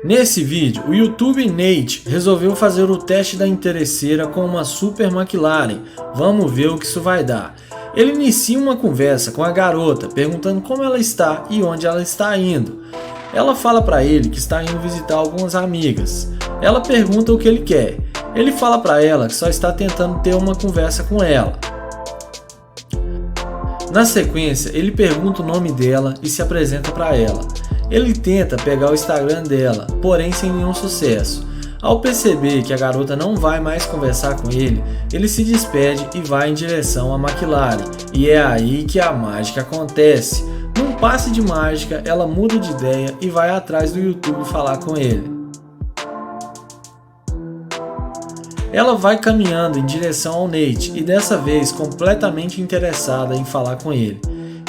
Nesse vídeo, o youtuber Nate resolveu fazer o teste da interesseira com uma Super McLaren. Vamos ver o que isso vai dar. Ele inicia uma conversa com a garota, perguntando como ela está e onde ela está indo. Ela fala para ele que está indo visitar algumas amigas. Ela pergunta o que ele quer. Ele fala para ela que só está tentando ter uma conversa com ela. Na sequência, ele pergunta o nome dela e se apresenta para ela. Ele tenta pegar o Instagram dela, porém sem nenhum sucesso. Ao perceber que a garota não vai mais conversar com ele, ele se despede e vai em direção à McLaren. E é aí que a mágica acontece. Num passe de mágica, ela muda de ideia e vai atrás do YouTube falar com ele. Ela vai caminhando em direção ao Nate e dessa vez completamente interessada em falar com ele.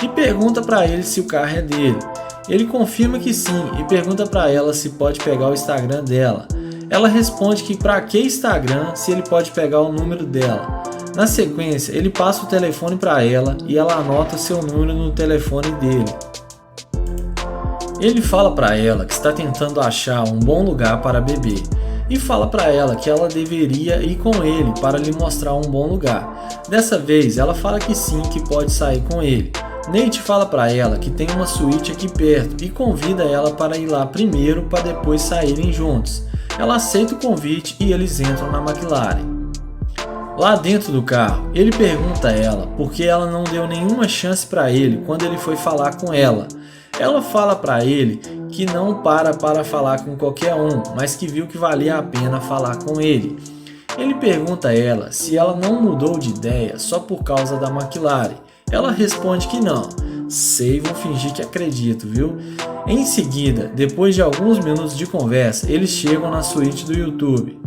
E pergunta para ele se o carro é dele. Ele confirma que sim e pergunta para ela se pode pegar o Instagram dela. Ela responde que para que Instagram se ele pode pegar o número dela. Na sequência, ele passa o telefone para ela e ela anota seu número no telefone dele. Ele fala para ela que está tentando achar um bom lugar para beber e fala para ela que ela deveria ir com ele para lhe mostrar um bom lugar. Dessa vez, ela fala que sim, que pode sair com ele. Nate fala para ela que tem uma suíte aqui perto e convida ela para ir lá primeiro para depois saírem juntos. Ela aceita o convite e eles entram na McLaren. Lá dentro do carro, ele pergunta a ela por que ela não deu nenhuma chance para ele quando ele foi falar com ela. Ela fala para ele que não para falar com qualquer um, mas que viu que valia a pena falar com ele. Ele pergunta a ela se ela não mudou de ideia só por causa da McLaren. Ela responde que não. Sei, vou fingir que acredito, viu? Em seguida, depois de alguns minutos de conversa, eles chegam na suíte do YouTube.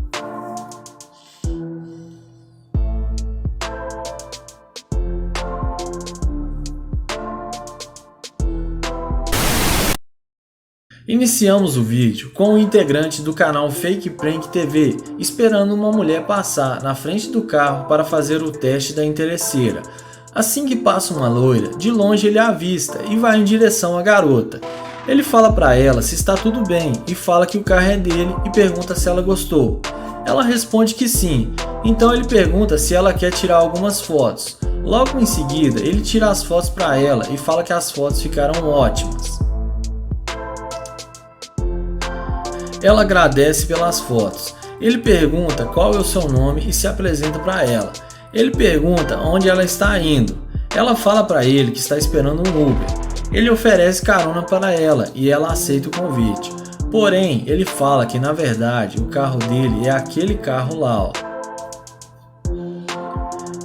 Iniciamos o vídeo com o integrante do canal Fake Prank TV esperando uma mulher passar na frente do carro para fazer o teste da interesseira. Assim que passa uma loira, de longe ele a avista e vai em direção à garota. Ele fala para ela se está tudo bem e fala que o carro é dele e pergunta se ela gostou. Ela responde que sim, então ele pergunta se ela quer tirar algumas fotos. Logo em seguida, ele tira as fotos para ela e fala que as fotos ficaram ótimas. Ela agradece pelas fotos. Ele pergunta qual é o seu nome e se apresenta para ela. Ele pergunta onde ela está indo. Ela fala para ele que está esperando um Uber. Ele oferece carona para ela e ela aceita o convite. Porém, ele fala que na verdade o carro dele é aquele carro lá, ó.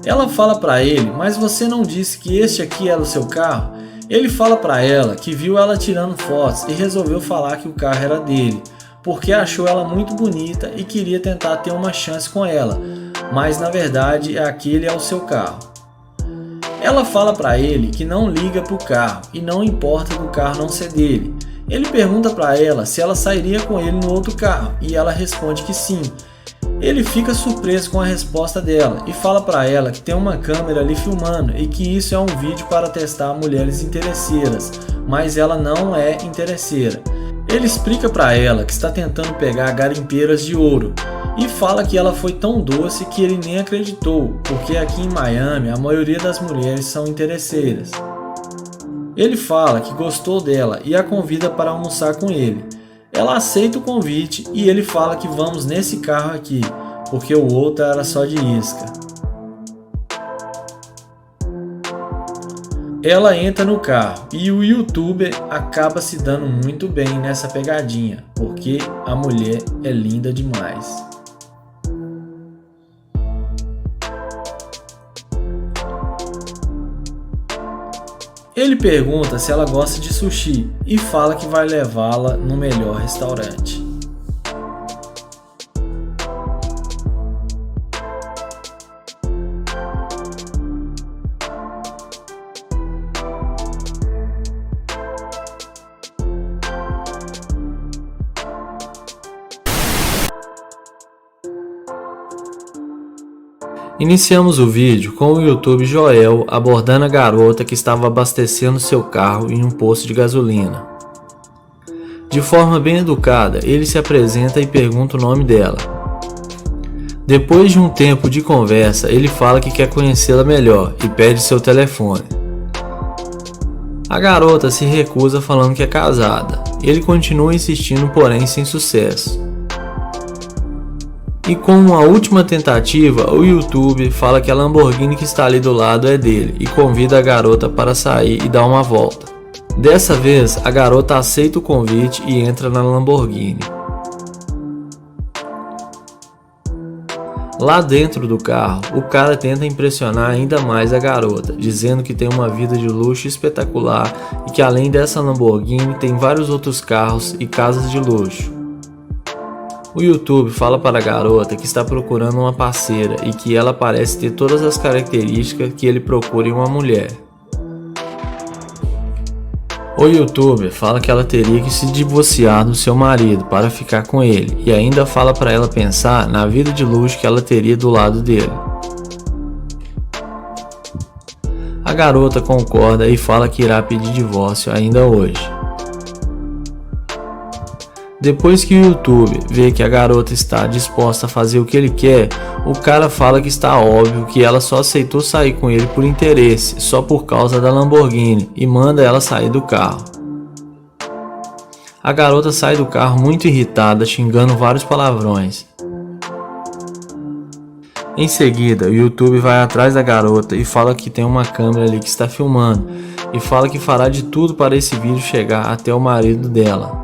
Ela fala para ele, mas você não disse que este aqui era o seu carro? Ele fala para ela que viu ela tirando fotos e resolveu falar que o carro era dele, porque achou ela muito bonita e queria tentar ter uma chance com ela, mas na verdade aquele é o seu carro. Ela fala para ele que não liga para o carro e não importa do carro não ser dele. Ele pergunta para ela se ela sairia com ele no outro carro e ela responde que sim. Ele fica surpreso com a resposta dela e fala para ela que tem uma câmera ali filmando e que isso é um vídeo para testar mulheres interesseiras, mas ela não é interesseira. Ele explica para ela que está tentando pegar garimpeiras de ouro e fala que ela foi tão doce que ele nem acreditou, porque aqui em Miami a maioria das mulheres são interesseiras. Ele fala que gostou dela e a convida para almoçar com ele. Ela aceita o convite e ele fala que vamos nesse carro aqui, porque o outro era só de isca. Ela entra no carro e o youtuber acaba se dando muito bem nessa pegadinha, porque a mulher é linda demais. Ele pergunta se ela gosta de sushi e fala que vai levá-la no melhor restaurante. Iniciamos o vídeo com o youtuber Joel abordando a garota que estava abastecendo seu carro em um posto de gasolina. De forma bem educada, ele se apresenta e pergunta o nome dela. Depois de um tempo de conversa, ele fala que quer conhecê-la melhor e pede seu telefone. A garota se recusa falando que é casada. Ele continua insistindo, porém sem sucesso. E com uma última tentativa, o YouTube fala que a Lamborghini que está ali do lado é dele e convida a garota para sair e dar uma volta. Dessa vez, a garota aceita o convite e entra na Lamborghini. Lá dentro do carro, o cara tenta impressionar ainda mais a garota, dizendo que tem uma vida de luxo espetacular e que além dessa Lamborghini tem vários outros carros e casas de luxo. O YouTube fala para a garota que está procurando uma parceira e que ela parece ter todas as características que ele procura em uma mulher. O YouTuber fala que ela teria que se divorciar do seu marido para ficar com ele e ainda fala para ela pensar na vida de luxo que ela teria do lado dele. A garota concorda e fala que irá pedir divórcio ainda hoje. Depois que o YouTube vê que a garota está disposta a fazer o que ele quer, o cara fala que está óbvio que ela só aceitou sair com ele por interesse, só por causa da Lamborghini, e manda ela sair do carro. A garota sai do carro muito irritada, xingando vários palavrões. Em seguida, o YouTube vai atrás da garota e fala que tem uma câmera ali que está filmando, e fala que fará de tudo para esse vídeo chegar até o marido dela.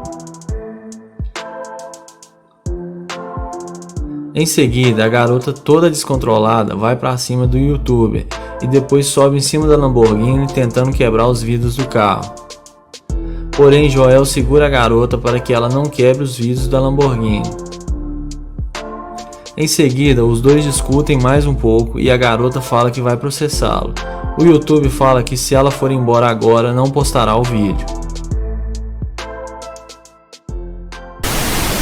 Em seguida, a garota toda descontrolada vai para cima do YouTuber e depois sobe em cima da Lamborghini tentando quebrar os vidros do carro. Porém, Joel segura a garota para que ela não quebre os vidros da Lamborghini. Em seguida, os dois discutem mais um pouco e a garota fala que vai processá-lo. O YouTube fala que se ela for embora agora, não postará o vídeo.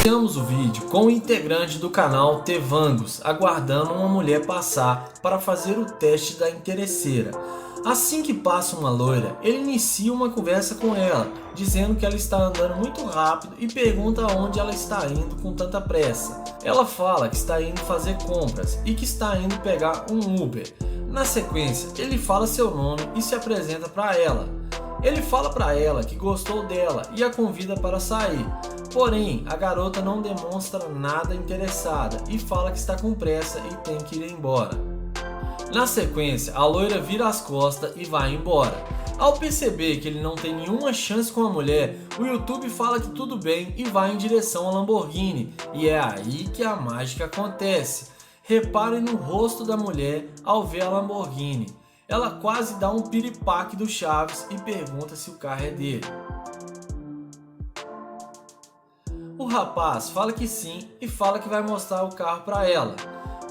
Iniciamos o vídeo com o integrante do canal Tevangos aguardando uma mulher passar para fazer o teste da interesseira. Assim que passa uma loira, ele inicia uma conversa com ela, dizendo que ela está andando muito rápido e pergunta aonde ela está indo com tanta pressa. Ela fala que está indo fazer compras e que está indo pegar um Uber. Na sequência, ele fala seu nome e se apresenta para ela. Ele fala para ela que gostou dela e a convida para sair. Porém, a garota não demonstra nada interessada e fala que está com pressa e tem que ir embora. Na sequência, a loira vira as costas e vai embora. Ao perceber que ele não tem nenhuma chance com a mulher, o YouTube fala que tudo bem e vai em direção à Lamborghini. E é aí que a mágica acontece. Reparem no rosto da mulher ao ver a Lamborghini. Ela quase dá um piripaque do Chaves e pergunta se o carro é dele. O rapaz fala que sim e fala que vai mostrar o carro para ela.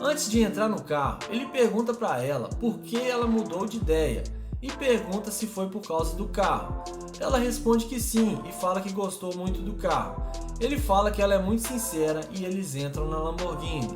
Antes de entrar no carro, ele pergunta para ela por que ela mudou de ideia e pergunta se foi por causa do carro. Ela responde que sim e fala que gostou muito do carro. Ele fala que ela é muito sincera e eles entram na Lamborghini.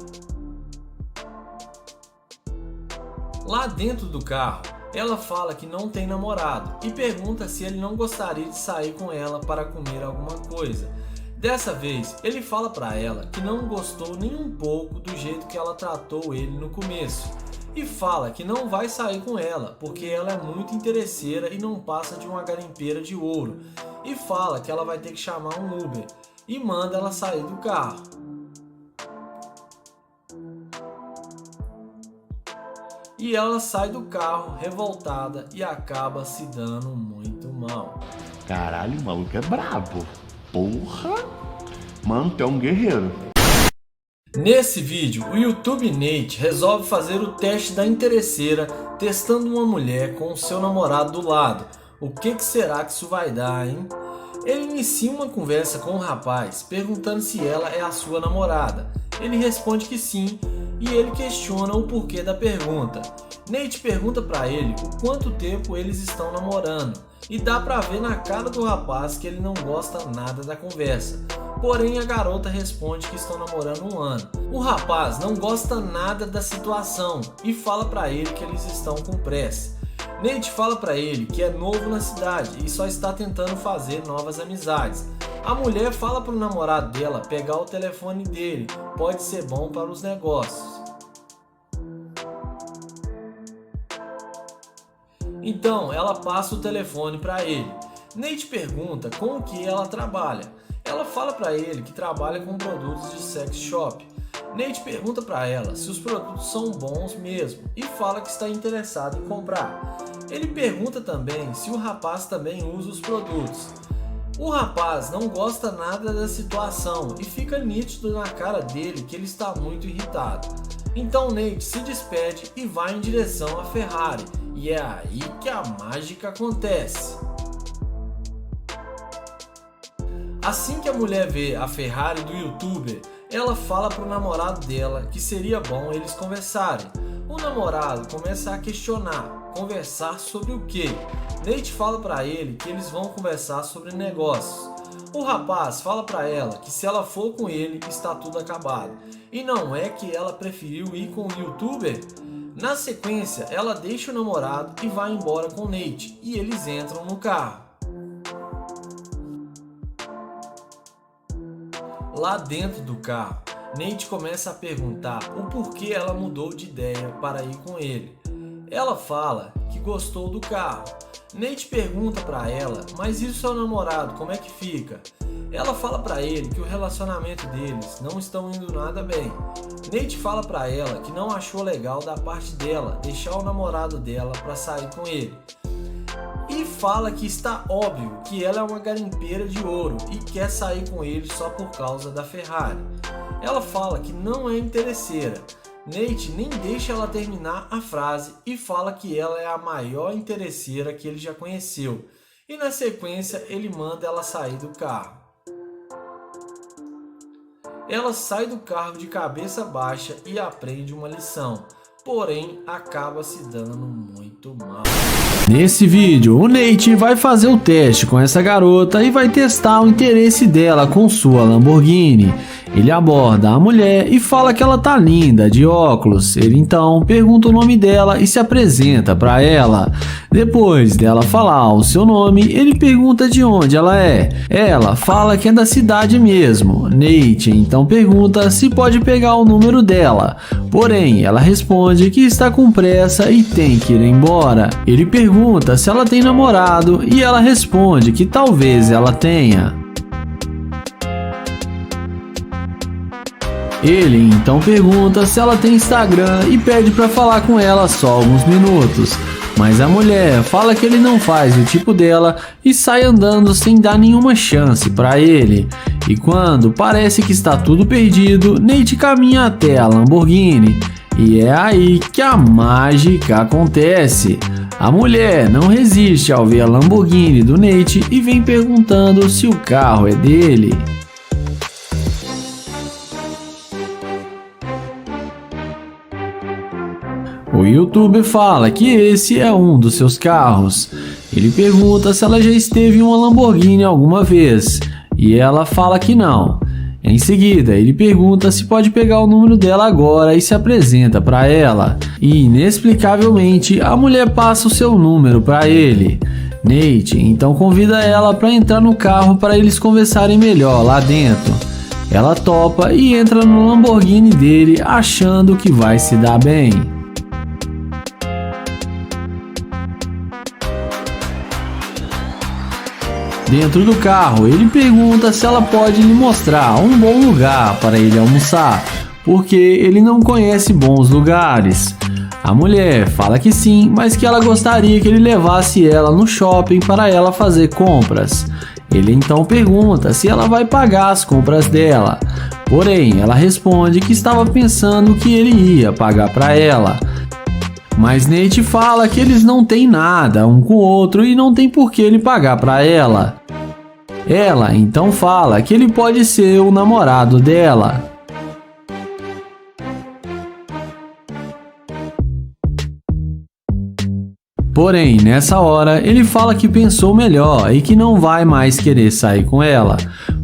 Lá dentro do carro, ela fala que não tem namorado e pergunta se ele não gostaria de sair com ela para comer alguma coisa. Dessa vez, ele fala para ela que não gostou nem um pouco do jeito que ela tratou ele no começo e fala que não vai sair com ela porque ela é muito interesseira e não passa de uma garimpeira de ouro e fala que ela vai ter que chamar um Uber e manda ela sair do carro. E ela sai do carro revoltada e acaba se dando muito mal. Caralho, o maluco é brabo. Porra! Mano, tu é um guerreiro. Nesse vídeo, o YouTube Nate resolve fazer o teste da interesseira testando uma mulher com o seu namorado do lado. O que será que isso vai dar, hein? Ele inicia uma conversa com o rapaz perguntando se ela é a sua namorada. Ele responde que sim e ele questiona o porquê da pergunta. Nate pergunta para ele o quanto tempo eles estão namorando e dá para ver na cara do rapaz que ele não gosta nada da conversa. Porém, a garota responde que estão namorando 1 ano. O rapaz não gosta nada da situação e fala para ele que eles estão com pressa. Nate fala para ele que é novo na cidade e só está tentando fazer novas amizades. A mulher fala pro namorado dela pegar o telefone dele, pode ser bom para os negócios. Então ela passa o telefone para ele. Nate pergunta com o que ela trabalha. Ela fala para ele que trabalha com produtos de sex shop. Nate pergunta para ela se os produtos são bons mesmo e fala que está interessado em comprar. Ele pergunta também se o rapaz também usa os produtos. O rapaz não gosta nada da situação e fica nítido na cara dele que ele está muito irritado. Então Nate se despede e vai em direção à Ferrari, e é aí que a mágica acontece. Assim que a mulher vê a Ferrari do youtuber, ela fala pro namorado dela que seria bom eles conversarem. O namorado começa a questionar, conversar sobre o quê? Nate fala para ele que eles vão conversar sobre negócios. O rapaz fala para ela que se ela for com ele está tudo acabado. E não é que ela preferiu ir com o youtuber? Na sequência, ela deixa o namorado e vai embora com Nate e eles entram no carro. Lá dentro do carro, Nate começa a perguntar o porquê ela mudou de ideia para ir com ele. Ela fala que gostou do carro. Nate pergunta para ela, mas e o seu namorado, como é que fica? Ela fala para ele que o relacionamento deles não estão indo nada bem. Nate fala para ela que não achou legal da parte dela deixar o namorado dela para sair com ele. E fala que está óbvio que ela é uma garimpeira de ouro e quer sair com ele só por causa da Ferrari. Ela fala que não é interesseira. Nate nem deixa ela terminar a frase e fala que ela é a maior interesseira que ele já conheceu. E na sequência ele manda ela sair do carro. Ela sai do carro de cabeça baixa e aprende uma lição. Porém, acaba se dando muito mal. Nesse vídeo, o Nate vai fazer o teste com essa garota e vai testar o interesse dela com sua Lamborghini. Ele aborda a mulher e fala que ela tá linda, de óculos. Ele então pergunta o nome dela e se apresenta para ela. Depois dela falar o seu nome, ele pergunta de onde ela é. Ela fala que é da cidade mesmo. Nate então pergunta se pode pegar o número dela. Porém, ela responde que está com pressa e tem que ir embora. Ele pergunta se ela tem namorado e ela responde que talvez ela tenha. Ele então pergunta se ela tem Instagram e pede para falar com ela só alguns minutos. Mas a mulher fala que ele não faz o tipo dela e sai andando sem dar nenhuma chance para ele. E quando parece que está tudo perdido, Nate caminha até a Lamborghini. E é aí que a mágica acontece. A mulher não resiste ao ver a Lamborghini do Nate e vem perguntando se o carro é dele. O youtuber fala que esse é um dos seus carros. Ele pergunta se ela já esteve em uma Lamborghini alguma vez, e ela fala que não. Em seguida, ele pergunta se pode pegar o número dela agora e se apresenta para ela. E, inexplicavelmente, a mulher passa o seu número para ele. Nate então convida ela para entrar no carro para eles conversarem melhor lá dentro. Ela topa e entra no Lamborghini dele achando que vai se dar bem. Dentro do carro, ele pergunta se ela pode lhe mostrar um bom lugar para ele almoçar, porque ele não conhece bons lugares. A mulher fala que sim, mas que ela gostaria que ele levasse ela no shopping para ela fazer compras. Ele então pergunta se ela vai pagar as compras dela. Porém, ela responde que estava pensando que ele ia pagar para ela. Mas Nate fala que eles não têm nada um com o outro e não tem por que ele pagar para ela. Ela então fala que ele pode ser o namorado dela. Porém, nessa hora, ele fala que pensou melhor e que não vai mais querer sair com ela,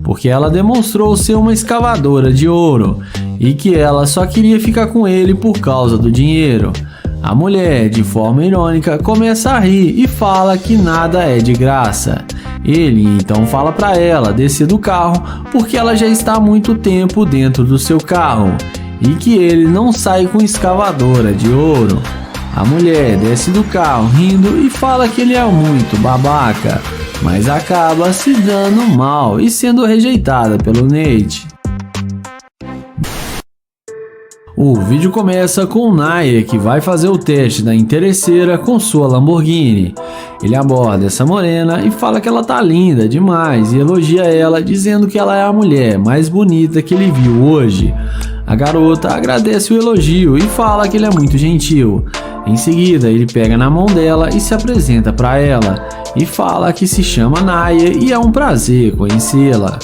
porque ela demonstrou ser uma escavadora de ouro e que ela só queria ficar com ele por causa do dinheiro. A mulher, de forma irônica, começa a rir e fala que nada é de graça. Ele então fala para ela descer do carro porque ela já está há muito tempo dentro do seu carro e que ele não sai com escavadora de ouro. A mulher desce do carro rindo e fala que ele é muito babaca, mas acaba se dando mal e sendo rejeitada pelo Nate. O vídeo começa com o Naya, que vai fazer o teste da interesseira com sua Lamborghini. Ele aborda essa morena e fala que ela tá linda demais e elogia ela, dizendo que ela é a mulher mais bonita que ele viu hoje. A garota agradece o elogio e fala que ele é muito gentil. Em seguida, ele pega na mão dela e se apresenta para ela e fala que se chama Naya e é um prazer conhecê-la.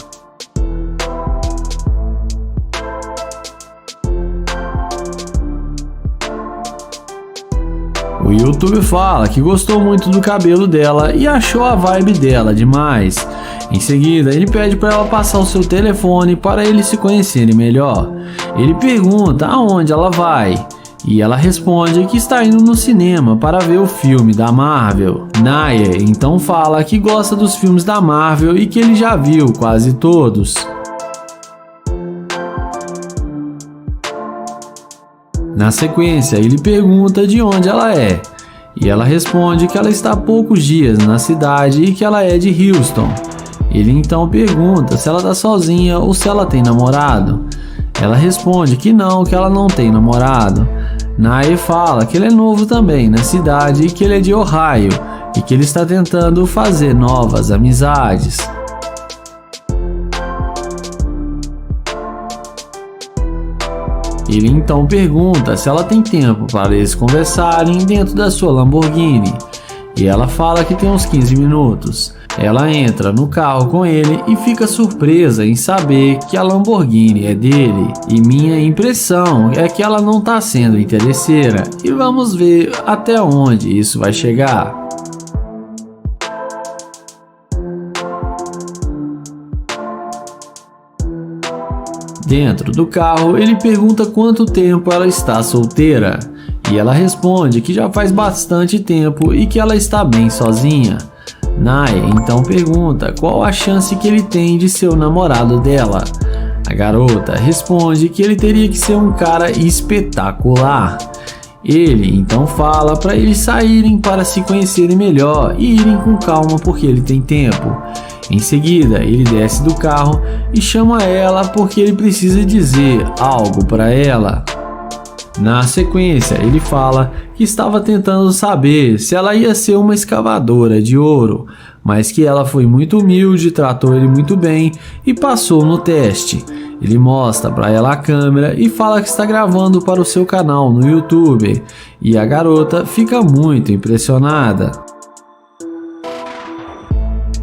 O YouTube fala que gostou muito do cabelo dela e achou a vibe dela demais. Em seguida, ele pede para ela passar o seu telefone para eles se conhecerem melhor. Ele pergunta aonde ela vai e ela responde que está indo no cinema para ver o filme da Marvel. Naya então fala que gosta dos filmes da Marvel e que ele já viu quase todos. Na sequência, ele pergunta de onde ela é, e ela responde que ela está há poucos dias na cidade e que ela é de Houston. Ele então pergunta se ela está sozinha ou se ela tem namorado. Ela responde que ela não tem namorado. Naya fala que ele é novo também na cidade e que ele é de Ohio e que ele está tentando fazer novas amizades. Ele então pergunta se ela tem tempo para eles conversarem dentro da sua Lamborghini, e ela fala que tem uns 15 minutos. Ela entra no carro com ele e fica surpresa em saber que a Lamborghini é dele, e minha impressão é que ela não está sendo interesseira, e vamos ver até onde isso vai chegar. Dentro do carro, ele pergunta quanto tempo ela está solteira, e ela responde que já faz bastante tempo e que ela está bem sozinha. Naya então pergunta qual a chance que ele tem de ser o namorado dela. A garota responde que ele teria que ser um cara espetacular. Ele então fala para eles saírem para se conhecerem melhor e irem com calma porque ele tem tempo. Em seguida, ele desce do carro e chama ela porque ele precisa dizer algo para ela. Na sequência, ele fala que estava tentando saber se ela ia ser uma escavadora de ouro, mas que ela foi muito humilde, tratou ele muito bem e passou no teste. Ele mostra para ela a câmera e fala que está gravando para o seu canal no YouTube, e a garota fica muito impressionada.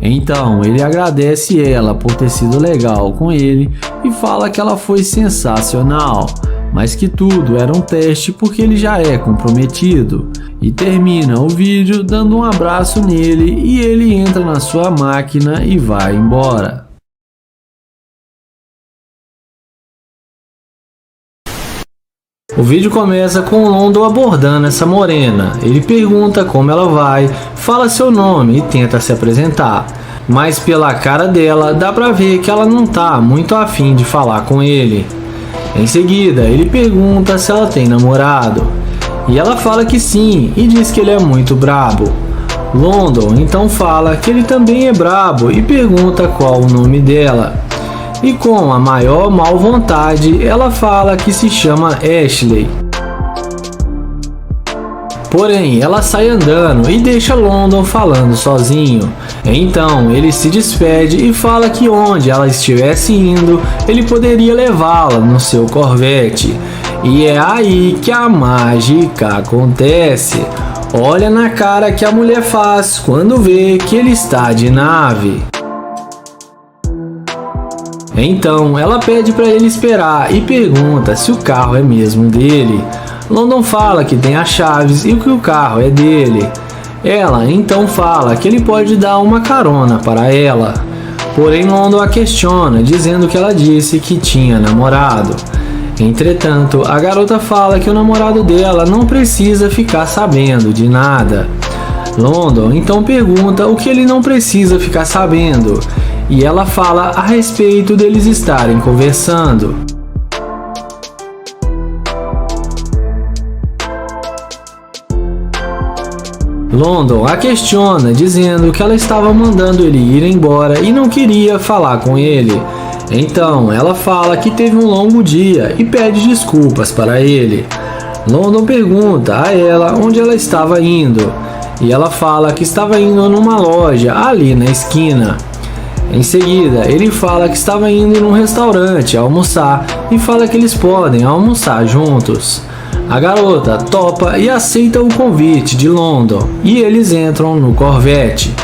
Então ele agradece ela por ter sido legal com ele e fala que ela foi sensacional, mas que tudo era um teste porque ele já é comprometido, e termina o vídeo dando um abraço nele e ele entra na sua máquina e vai embora. O vídeo começa com o London abordando essa morena. Ele pergunta como ela vai, fala seu nome e tenta se apresentar, mas pela cara dela dá pra ver que ela não tá muito afim de falar com ele. Em seguida, ele pergunta se ela tem namorado, e ela fala que sim e diz que ele é muito brabo. London então fala que ele também é brabo e pergunta qual o nome dela. E com a maior mal vontade, ela fala que se chama Ashley. Porém, ela sai andando e deixa London falando sozinho. Então, ele se despede e fala que onde ela estivesse indo, ele poderia levá-la no seu Corvette. E é aí que a mágica acontece. Olha na cara que a mulher faz quando vê que ele está de nave. Então ela pede para ele esperar e pergunta se o carro é mesmo dele. London fala que tem as chaves e que o carro é dele. Ela então fala que ele pode dar uma carona para ela. Porém London a questiona, dizendo que ela disse que tinha namorado. Entretanto, a garota fala que o namorado dela não precisa ficar sabendo de nada. London então pergunta o que ele não precisa ficar sabendo, e ela fala a respeito deles estarem conversando. London a questiona, dizendo que ela estava mandando ele ir embora e não queria falar com ele. Então ela fala que teve um longo dia e pede desculpas para ele. London pergunta a ela onde ela estava indo, e ela fala que estava indo numa loja ali na esquina. Em seguida, ele fala que estava indo num restaurante almoçar e fala que eles podem almoçar juntos. A garota topa e aceita o convite de London e eles entram no Corvette.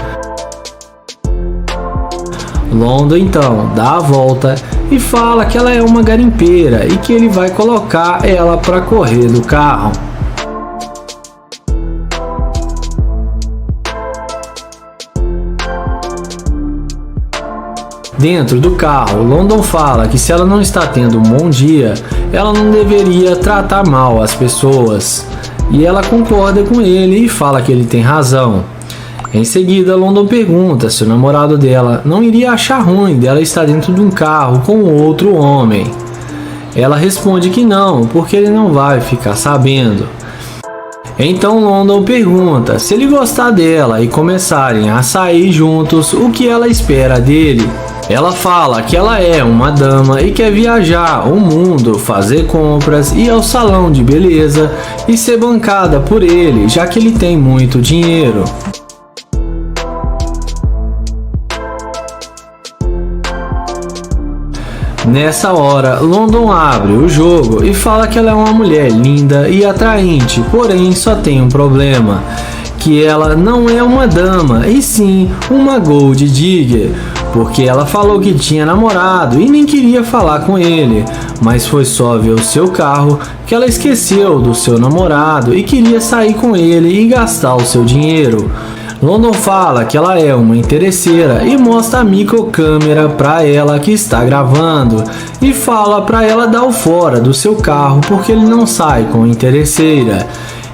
London então dá a volta e fala que ela é uma garimpeira e que ele vai colocar ela para correr do carro. Dentro do carro, London fala que se ela não está tendo um bom dia, ela não deveria tratar mal as pessoas. E ela concorda com ele e fala que ele tem razão. Em seguida, London pergunta se o namorado dela não iria achar ruim dela estar dentro de um carro com outro homem. Ela responde que não, porque ele não vai ficar sabendo. Então London pergunta se ele gostar dela e começarem a sair juntos, o que ela espera dele. Ela fala que ela é uma dama e quer viajar o mundo, fazer compras, ir ao salão de beleza e ser bancada por ele, já que ele tem muito dinheiro. Nessa hora, London abre o jogo e fala que ela é uma mulher linda e atraente, porém só tem um problema, que ela não é uma dama, e sim uma gold digger, porque ela falou que tinha namorado e nem queria falar com ele, mas foi só ver o seu carro que ela esqueceu do seu namorado e queria sair com ele e gastar o seu dinheiro. London fala que ela é uma interesseira e mostra a microcâmera para ela que está gravando e fala para ela dar o fora do seu carro porque ele não sai com interesseira,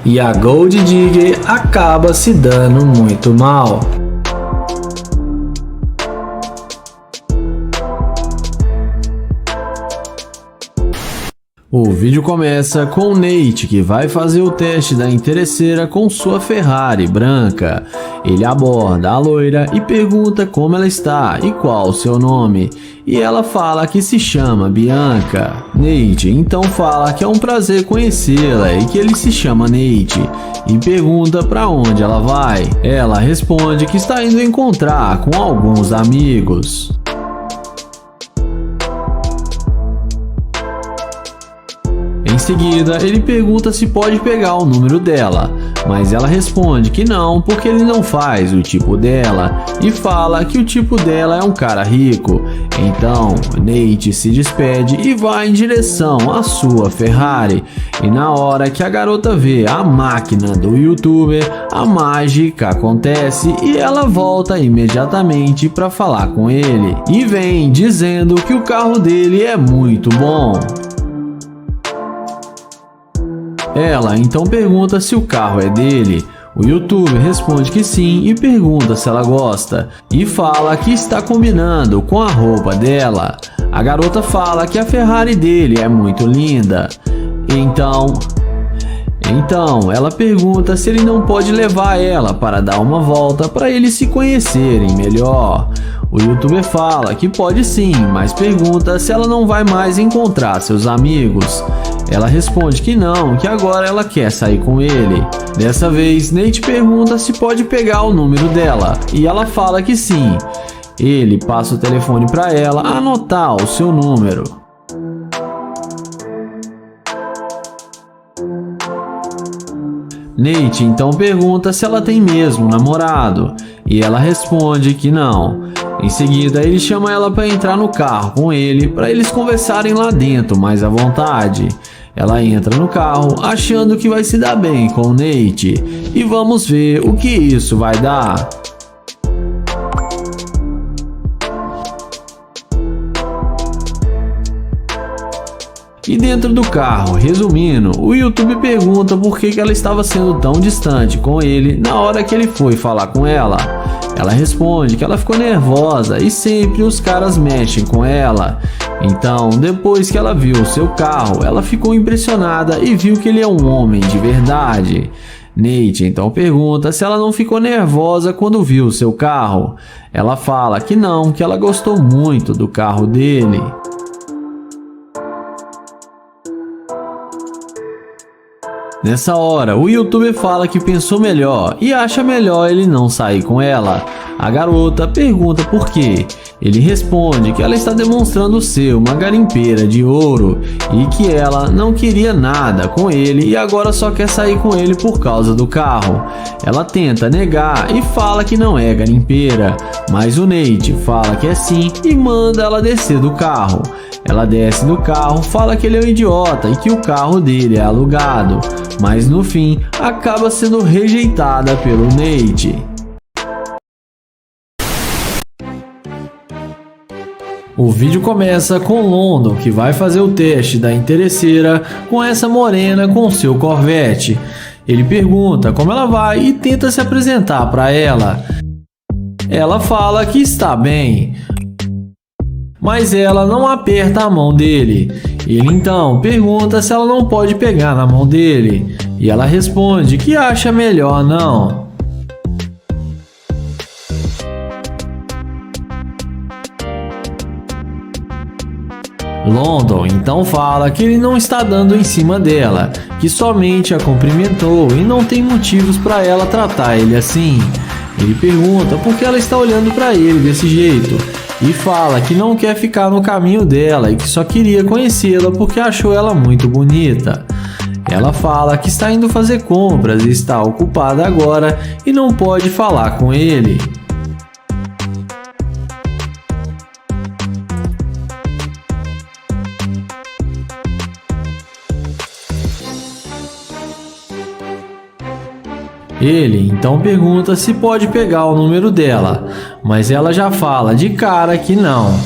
e a Gold Digger acaba se dando muito mal. O vídeo começa com Nate, que vai fazer o teste da interesseira com sua Ferrari branca. Ele aborda a loira e pergunta como ela está e qual o seu nome, e ela fala que se chama Bianca. Nate então fala que é um prazer conhecê-la e que ele se chama Nate, e pergunta para onde ela vai. Ela responde que está indo encontrar com alguns amigos. Em seguida, ele pergunta se pode pegar o número dela, mas ela responde que não, porque ele não faz o tipo dela, e fala que o tipo dela é um cara rico. Então, Nate se despede e vai em direção à sua Ferrari, e na hora que a garota vê a máquina do youtuber, a mágica acontece e ela volta imediatamente para falar com ele, e vem dizendo que o carro dele é muito bom. Ela então pergunta se o carro é dele. O youtuber responde que sim e pergunta se ela gosta, e fala que está combinando com a roupa dela. A garota fala que a Ferrari dele é muito linda. Então ela pergunta se ele não pode levar ela para dar uma volta para eles se conhecerem melhor. O youtuber fala que pode sim, mas pergunta se ela não vai mais encontrar seus amigos. Ela responde que não, que agora ela quer sair com ele. Dessa vez, Nate pergunta se pode pegar o número dela, e ela fala que sim. Ele passa o telefone para ela anotar o seu número. Nate então pergunta se ela tem mesmo um namorado, e ela responde que não. Em seguida, ele chama ela para entrar no carro com ele, para eles conversarem lá dentro mais à vontade. Ela entra no carro achando que vai se dar bem com o Nate, e vamos ver o que isso vai dar. E dentro do carro, resumindo, o YouTube pergunta por que ela estava sendo tão distante com ele na hora que ele foi falar com ela. Ela responde que ela ficou nervosa e sempre os caras mexem com ela. Então, depois que ela viu o seu carro, ela ficou impressionada e viu que ele é um homem de verdade. Nate então pergunta se ela não ficou nervosa quando viu o seu carro. Ela fala que não, que ela gostou muito do carro dele. Nessa hora, o YouTuber fala que pensou melhor e acha melhor ele não sair com ela. A garota pergunta por quê. Ele responde que ela está demonstrando ser uma garimpeira de ouro e que ela não queria nada com ele e agora só quer sair com ele por causa do carro. Ela tenta negar e fala que não é garimpeira, mas o Nate fala que é sim e manda ela descer do carro. Ela desce do carro, fala que ele é um idiota e que o carro dele é alugado, mas no fim acaba sendo rejeitada pelo Nate. O vídeo começa com London, que vai fazer o teste da interesseira com essa morena com seu Corvette. Ele pergunta como ela vai e tenta se apresentar para ela. Ela fala que está bem, mas ela não aperta a mão dele. Ele então pergunta se ela não pode pegar na mão dele, e ela responde que acha melhor não. London então fala que ele não está dando em cima dela, que somente a cumprimentou e não tem motivos para ela tratar ele assim. Ele pergunta por que ela está olhando para ele desse jeito e fala que não quer ficar no caminho dela e que só queria conhecê-la porque achou ela muito bonita. Ela fala que está indo fazer compras e está ocupada agora e não pode falar com ele. Ele então pergunta se pode pegar o número dela, mas ela já fala de cara que não.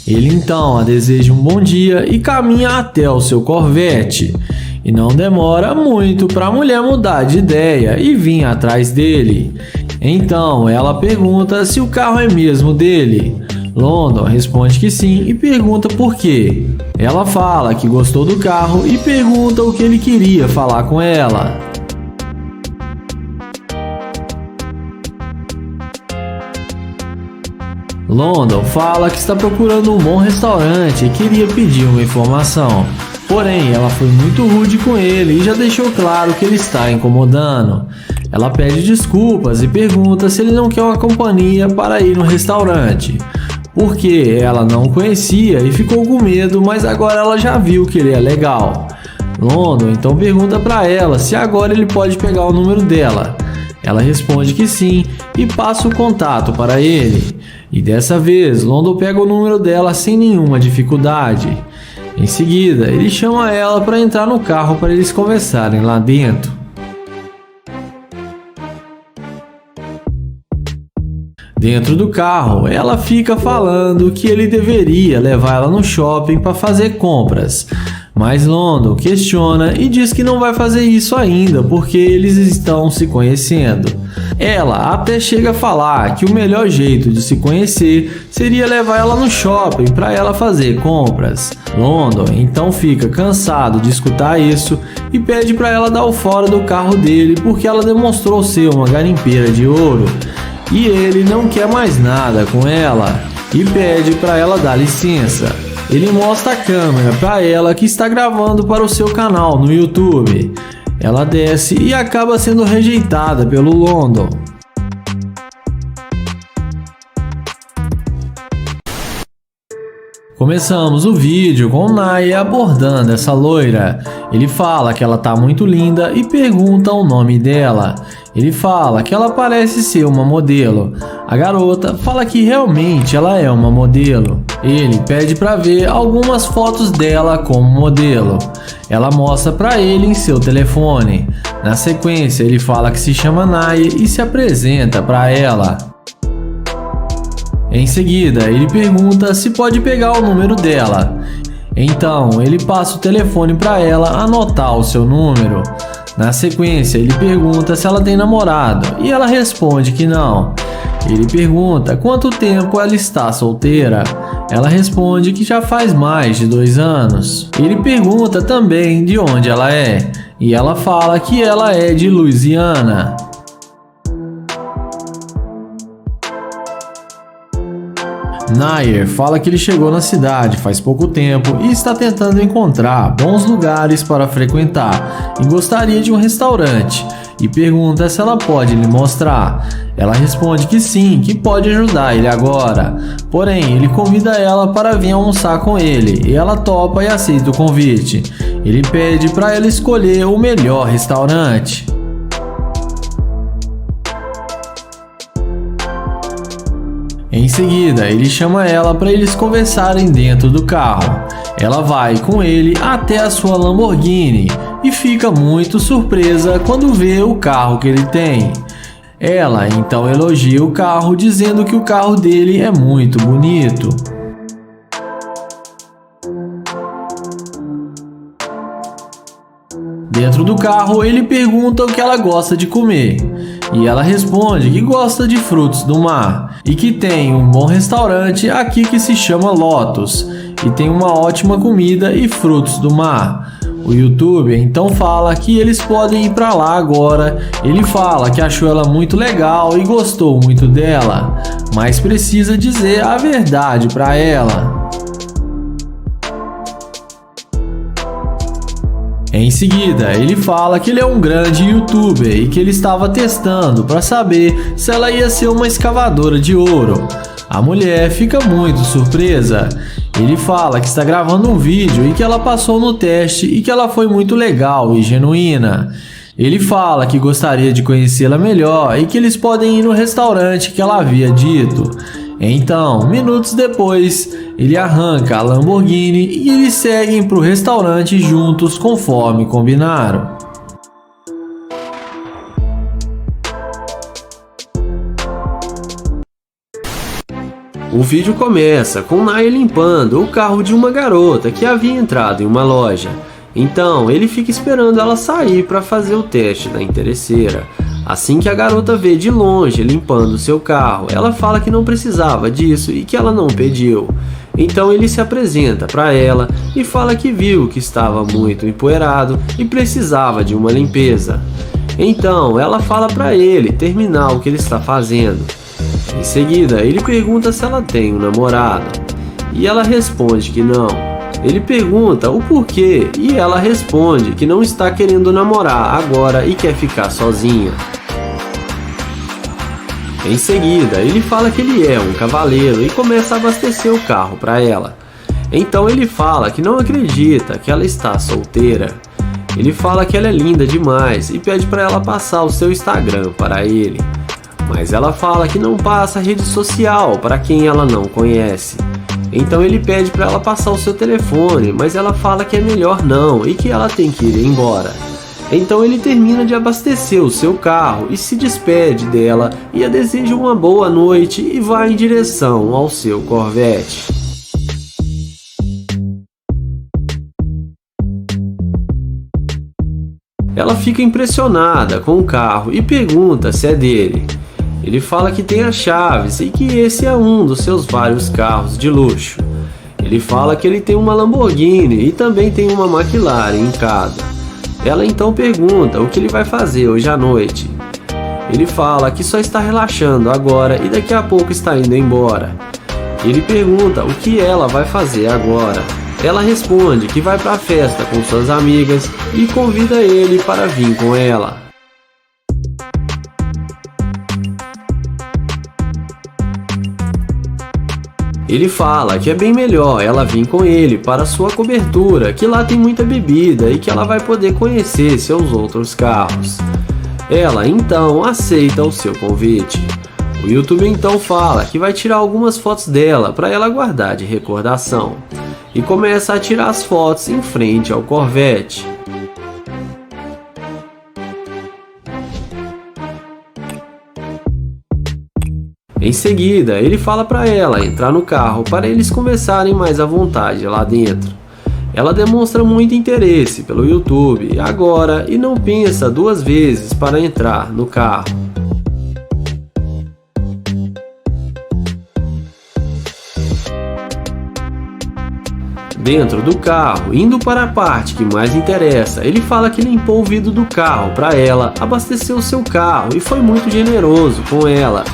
Ele então a deseja um bom dia e caminha até o seu Corvette. E não demora muito para a mulher mudar de ideia e vir atrás dele. Então ela pergunta se o carro é mesmo dele. London responde que sim e pergunta por quê. Ela fala que gostou do carro e pergunta o que ele queria falar com ela. London fala que está procurando um bom restaurante e queria pedir uma informação. Porém, ela foi muito rude com ele e já deixou claro que ele está incomodando. Ela pede desculpas e pergunta se ele não quer uma companhia para ir no restaurante, porque ela não o conhecia e ficou com medo, mas agora ela já viu que ele é legal. London então pergunta para ela se agora ele pode pegar o número dela. Ela responde que sim e passa o contato para ele. E dessa vez, London pega o número dela sem nenhuma dificuldade. Em seguida, ele chama ela para entrar no carro para eles conversarem lá dentro. Dentro do carro, ela fica falando que ele deveria levar ela no shopping para fazer compras. Mas London questiona e diz que não vai fazer isso ainda porque eles estão se conhecendo. Ela até chega a falar que o melhor jeito de se conhecer seria levar ela no shopping para ela fazer compras. London então fica cansado de escutar isso e pede para ela dar o fora do carro dele porque ela demonstrou ser uma garimpeira de ouro. E ele não quer mais nada com ela e pede para ela dar licença. Ele mostra a câmera para ela que está gravando para o seu canal no YouTube. Ela desce e acaba sendo rejeitada pelo London. Começamos o vídeo com Naya abordando essa loira. Ele fala que ela tá muito linda e pergunta o nome dela. Ele fala que ela parece ser uma modelo. A garota fala que realmente ela é uma modelo. Ele pede para ver algumas fotos dela como modelo. Ela mostra para ele em seu telefone. Na sequência, ele fala que se chama Naya e se apresenta para ela. Em seguida, ele pergunta se pode pegar o número dela. Então ele passa o telefone para ela anotar o seu número. Na sequência, ele pergunta se ela tem namorado e ela responde que não. Ele pergunta quanto tempo ela está solteira. Ela responde que já faz mais de 2 anos. Ele pergunta também de onde ela é e ela fala que ela é de Louisiana. Nair fala que ele chegou na cidade faz pouco tempo e está tentando encontrar bons lugares para frequentar e gostaria de um restaurante e pergunta se ela pode lhe mostrar. Ela responde que sim, que pode ajudar ele agora. Porém, ele convida ela para vir almoçar com ele e ela topa e aceita o convite. Ele pede para ela escolher o melhor restaurante. Em seguida, ele chama ela para eles conversarem dentro do carro. Ela vai com ele até a sua Lamborghini e fica muito surpresa quando vê o carro que ele tem. Ela então elogia o carro, dizendo que o carro dele é muito bonito. Dentro do carro, ele pergunta o que ela gosta de comer. E ela responde que gosta de frutos do mar e que tem um bom restaurante aqui que se chama Lotus e tem uma ótima comida e frutos do mar. O youtuber então fala que eles podem ir para lá agora. Ele fala que achou ela muito legal e gostou muito dela, mas precisa dizer a verdade para ela. Em seguida, ele fala que ele é um grande youtuber e que ele estava testando para saber se ela ia ser uma escavadora de ouro. A mulher fica muito surpresa. Ele fala que está gravando um vídeo e que ela passou no teste e que ela foi muito legal e genuína. Ele fala que gostaria de conhecê-la melhor e que eles podem ir no restaurante que ela havia dito. Então, minutos depois, ele arranca a Lamborghini e eles seguem para o restaurante juntos conforme combinaram. O vídeo começa com Nair limpando o carro de uma garota que havia entrado em uma loja. Então, ele fica esperando ela sair para fazer o teste da interesseira. Assim que a garota vê de longe limpando seu carro, ela fala que não precisava disso e que ela não pediu. Então ele se apresenta para ela e fala que viu que estava muito empoeirado e precisava de uma limpeza. Então ela fala para ele terminar o que ele está fazendo. Em seguida, ele pergunta se ela tem um namorado e ela responde que não. Ele pergunta o porquê e ela responde que não está querendo namorar agora e quer ficar sozinha. Em seguida, ele fala que ele é um cavaleiro e começa a abastecer o carro para ela. Então ele fala que não acredita que ela está solteira. Ele fala que ela é linda demais e pede para ela passar o seu Instagram para ele. Mas ela fala que não passa rede social para quem ela não conhece. Então ele pede para ela passar o seu telefone, mas ela fala que é melhor não e que ela tem que ir embora. Então ele termina de abastecer o seu carro e se despede dela e a deseja uma boa noite e vai em direção ao seu Corvette. Ela fica impressionada com o carro e pergunta se é dele. Ele fala que tem as chaves e que esse é um dos seus vários carros de luxo. Ele fala que ele tem uma Lamborghini e também tem uma McLaren em casa. Ela então pergunta o que ele vai fazer hoje à noite. Ele fala que só está relaxando agora e daqui a pouco está indo embora. Ele pergunta o que ela vai fazer agora. Ela responde que vai para a festa com suas amigas e convida ele para vir com ela. Ele fala que é bem melhor ela vir com ele para sua cobertura, que lá tem muita bebida e que ela vai poder conhecer seus outros carros. Ela então aceita o seu convite. O YouTube então fala que vai tirar algumas fotos dela para ela guardar de recordação e começa a tirar as fotos em frente ao Corvette. Em seguida, ele fala para ela entrar no carro para eles conversarem mais à vontade lá dentro. Ela demonstra muito interesse pelo YouTube agora e não pensa duas vezes para entrar no carro. Dentro do carro, indo para a parte que mais interessa, ele fala que limpou o vidro do carro para ela, abasteceu seu carro e foi muito generoso com ela,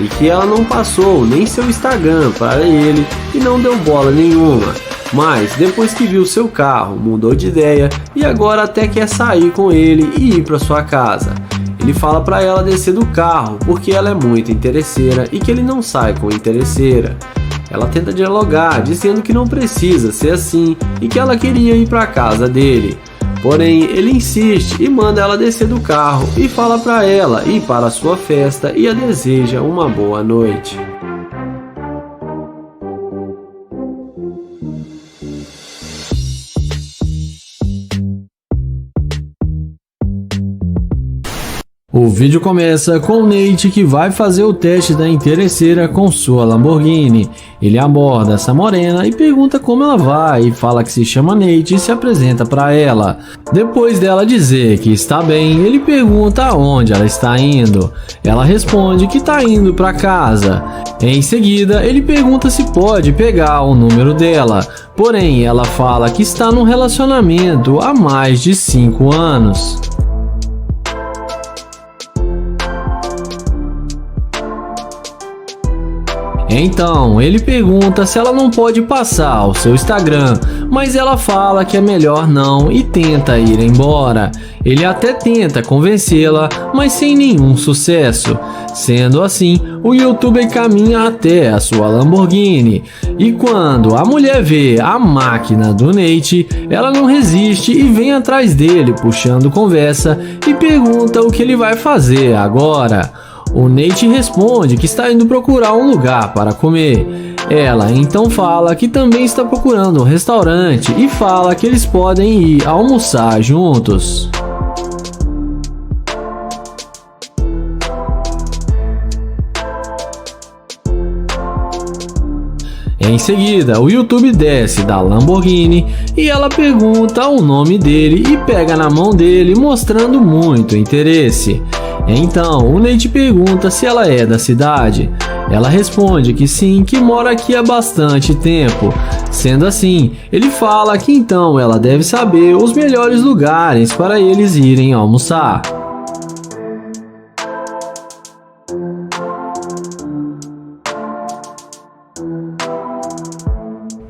e que ela não passou nem seu Instagram para ele e não deu bola nenhuma. Mas depois que viu seu carro, mudou de ideia e agora até quer sair com ele e ir para sua casa. Ele fala para ela descer do carro porque ela é muito interesseira e que ele não sai com interesseira. Ela tenta dialogar, dizendo que não precisa ser assim e que ela queria ir para a casa dele. Porém, ele insiste e manda ela descer do carro e fala para ela ir para a sua festa e a deseja uma boa noite. O vídeo começa com o Nate, que vai fazer o teste da interesseira com sua Lamborghini. Ele aborda essa morena e pergunta como ela vai e fala que se chama Nate e se apresenta para ela. Depois dela dizer que está bem, ele pergunta aonde ela está indo. Ela responde que está indo para casa. Em seguida, ele pergunta se pode pegar o número dela. Porém, ela fala que está num relacionamento há mais de 5 anos. Então, ele pergunta se ela não pode passar o seu Instagram, mas ela fala que é melhor não e tenta ir embora. Ele até tenta convencê-la, mas sem nenhum sucesso. Sendo assim, o youtuber caminha até a sua Lamborghini. E quando a mulher vê a máquina do Nate, ela não resiste e vem atrás dele puxando conversa e pergunta o que ele vai fazer agora. O Nate responde que está indo procurar um lugar para comer. Ela então fala que também está procurando um restaurante e fala que eles podem ir almoçar juntos. Em seguida, o YouTube desce da Lamborghini e ela pergunta o nome dele e pega na mão dele, mostrando muito interesse. Então, o Nate pergunta se ela é da cidade. Ela responde que sim, que mora aqui há bastante tempo. Sendo assim, ele fala que então ela deve saber os melhores lugares para eles irem almoçar.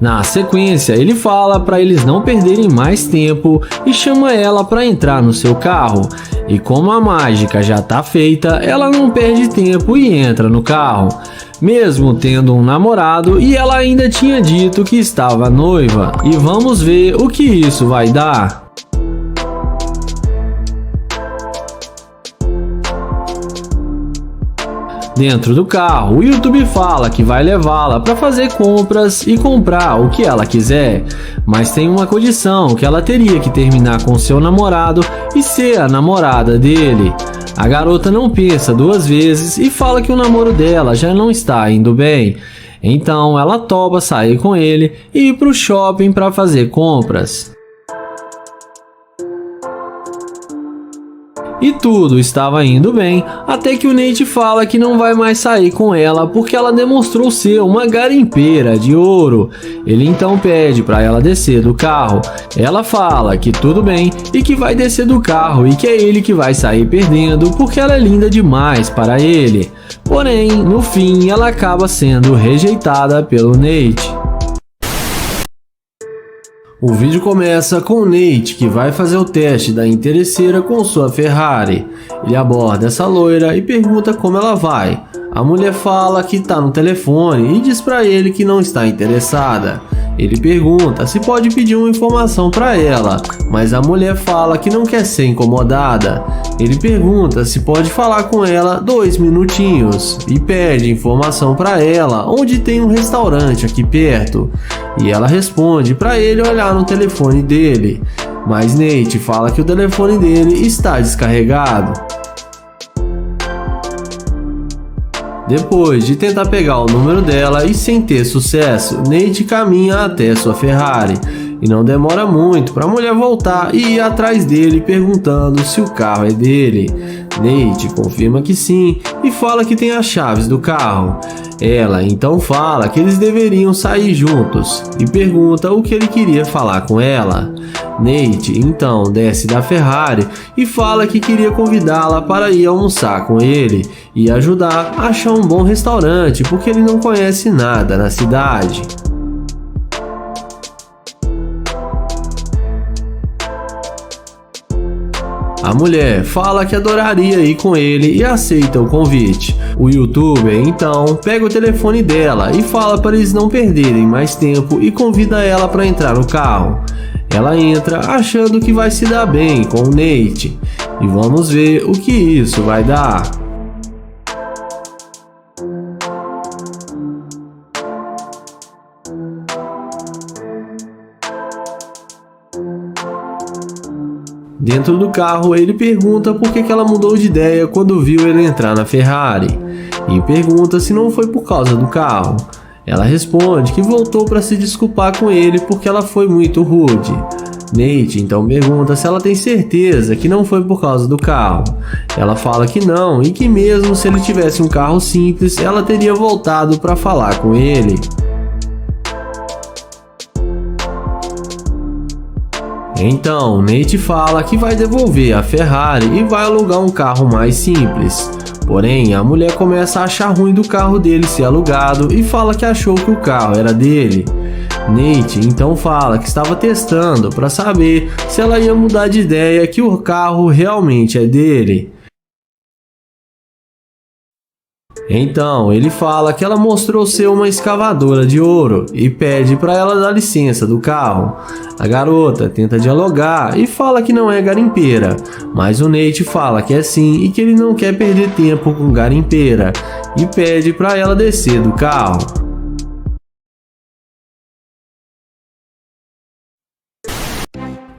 Na sequência, ele fala para eles não perderem mais tempo e chama ela para entrar no seu carro. E como a mágica já está feita, ela não perde tempo e entra no carro, mesmo tendo um namorado, e ela ainda tinha dito que estava noiva. E vamos ver o que isso vai dar. Dentro do carro, o YouTube fala que vai levá-la para fazer compras e comprar o que ela quiser, mas tem uma condição, que ela teria que terminar com seu namorado e ser a namorada dele. A garota não pensa duas vezes e fala que o namoro dela já não está indo bem. Então ela topa sair com ele e ir para o shopping para fazer compras. E tudo estava indo bem, até que o Nate fala que não vai mais sair com ela porque ela demonstrou ser uma garimpeira de ouro. Ele então pede para ela descer do carro. Ela fala que tudo bem e que vai descer do carro e que é ele que vai sair perdendo porque ela é linda demais para ele. Porém, no fim, ela acaba sendo rejeitada pelo Nate. O vídeo começa com o Nate, que vai fazer o teste da interesseira com sua Ferrari. Ele aborda essa loira e pergunta como ela vai. A mulher fala que está no telefone e diz para ele que não está interessada. Ele pergunta se pode pedir uma informação para ela, mas a mulher fala que não quer ser incomodada. Ele pergunta se pode falar com ela 2 minutinhos e pede informação para ela onde tem um restaurante aqui perto. E ela responde para ele olhar no telefone dele, mas Nate fala que o telefone dele está descarregado. Depois de tentar pegar o número dela e sem ter sucesso, Nate caminha até sua Ferrari. e não demora muito para a mulher voltar e ir atrás dele perguntando se o carro é dele. Nate confirma que sim e fala que tem as chaves do carro. Ela então fala que eles deveriam sair juntos e pergunta o que ele queria falar com ela. Nate então desce da Ferrari e fala que queria convidá-la para ir almoçar com ele e ajudar a achar um bom restaurante porque ele não conhece nada na cidade. A mulher fala que adoraria ir com ele e aceita o convite. O youtuber então pega o telefone dela e fala para eles não perderem mais tempo e convida ela para entrar no carro. Ela entra achando que vai se dar bem com o Nate e vamos ver o que isso vai dar. Dentro do carro, ele pergunta por que ela mudou de ideia quando viu ele entrar na Ferrari e pergunta se não foi por causa do carro. Ela responde que voltou para se desculpar com ele porque ela foi muito rude. Nate então pergunta se ela tem certeza que não foi por causa do carro. Ela fala que não e que mesmo se ele tivesse um carro simples, ela teria voltado para falar com ele. Então, Nate fala que vai devolver a Ferrari e vai alugar um carro mais simples. Porém, a mulher começa a achar ruim do carro dele ser alugado e fala que achou que o carro era dele. Nate então fala que estava testando para saber se ela ia mudar de ideia que o carro realmente é dele. Então, ele fala que ela mostrou ser uma escavadora de ouro e pede para ela dar licença do carro. A garota tenta dialogar e fala que não é garimpeira, mas o Nate fala que é sim e que ele não quer perder tempo com garimpeira e pede para ela descer do carro.